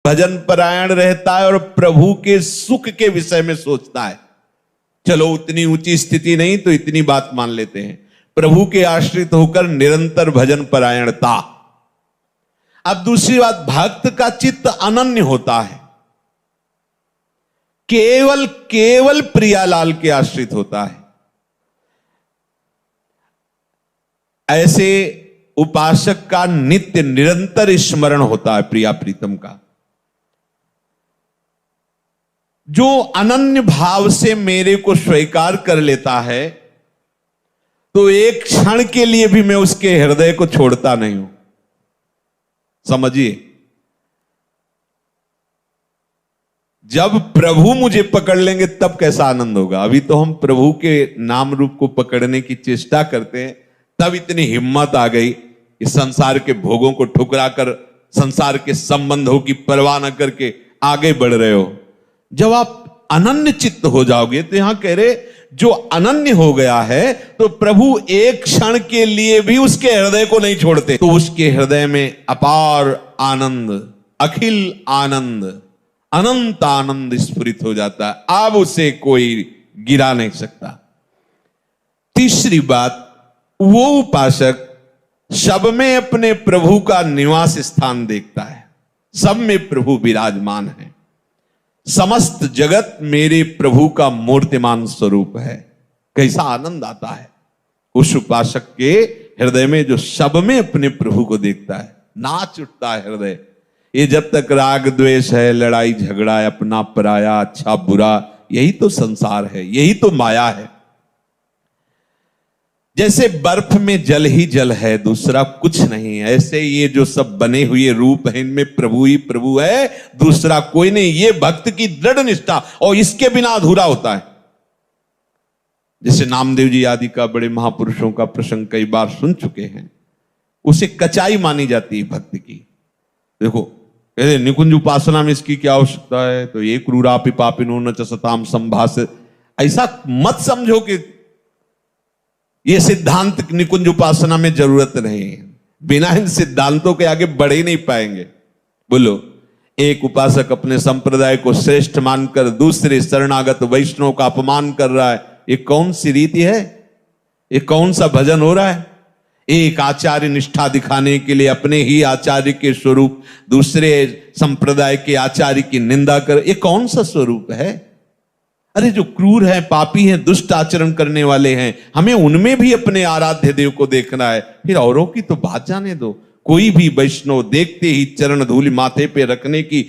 भजन परायण रहता है और प्रभु के सुख के विषय में सोचता है। चलो उतनी ऊंची स्थिति नहीं तो इतनी बात मान लेते हैं, प्रभु के आश्रित होकर निरंतर भजन परायणता। अब दूसरी बात, भक्त का चित्त अनन्य होता है, केवल प्रियालाल के आश्रित होता है। ऐसे उपासक का नित्य निरंतर स्मरण होता है प्रिया प्रीतम का। जो अनन्य भाव से मेरे को स्वीकार कर लेता है तो एक क्षण के लिए भी मैं उसके हृदय को छोड़ता नहीं हूं। समझिए, जब प्रभु मुझे पकड़ लेंगे तब कैसा आनंद होगा। अभी तो हम प्रभु के नाम रूप को पकड़ने की चेष्टा करते हैं, तब इतनी हिम्मत आ गई कि संसार के भोगों को ठुकरा कर, संसार के संबंधों की परवाह न करके आगे बढ़ रहे हो। जब आप अनन्य चित्त हो जाओगे, तो यहां कह रहे जो अनन्य हो गया है तो प्रभु एक क्षण के लिए भी उसके हृदय को नहीं छोड़ते, तो उसके हृदय में अपार आनंद, अखिल आनंद, अनंत आनंद स्फुरित हो जाता है। अब उसे कोई गिरा नहीं सकता। तीसरी बात, वो उपासक सब में अपने प्रभु का निवास स्थान देखता है। सब में प्रभु विराजमान है। समस्त जगत मेरे प्रभु का मूर्तिमान स्वरूप है। कैसा आनंद आता है उस उपासक के हृदय में जो सब में अपने प्रभु को देखता है। नाच उठता है हृदय। ये जब तक राग द्वेष है, लड़ाई झगड़ा है, अपना पराया, अच्छा बुरा, यही तो संसार है, यही तो माया है। जैसे बर्फ में जल ही जल है, दूसरा कुछ नहीं है, ऐसे ये जो सब बने हुए रूप है इनमें प्रभु ही प्रभु है, दूसरा कोई नहीं। ये भक्त की दृढ़ निष्ठा, और इसके बिना अधूरा होता है। जैसे नामदेव जी आदि का, बड़े महापुरुषों का प्रसंग कई बार सुन चुके हैं, उसे कचाई मानी जाती है भक्त की। देखो निकुंज उपासना में इसकी क्या आवश्यकता है, तो ये क्रूरापि पापिनो न च सताम संभास, ऐसा मत समझो कि ये सिद्धांत निकुंज उपासना में जरूरत नहीं है। बिना इन सिद्धांतों के आगे बढ़ ही नहीं पाएंगे। बोलो, एक उपासक अपने संप्रदाय को श्रेष्ठ मानकर दूसरे शरणागत वैष्णव का अपमान कर रहा है, ये कौन सी रीति है? ये कौन सा भजन हो रहा है? एक आचार्य निष्ठा दिखाने के लिए अपने ही आचार्य के स्वरूप दूसरे संप्रदाय के आचार्य की निंदा कर, ये कौन सा स्वरूप है? अरे जो क्रूर है, पापी हैं, दुष्ट आचरण करने वाले हैं, हमें उनमें भी अपने आराध्य देव को देखना है। फिर औरों की तो बात जाने दो। कोई भी वैष्णव देखते ही चरण धूलि माथे पे रखने की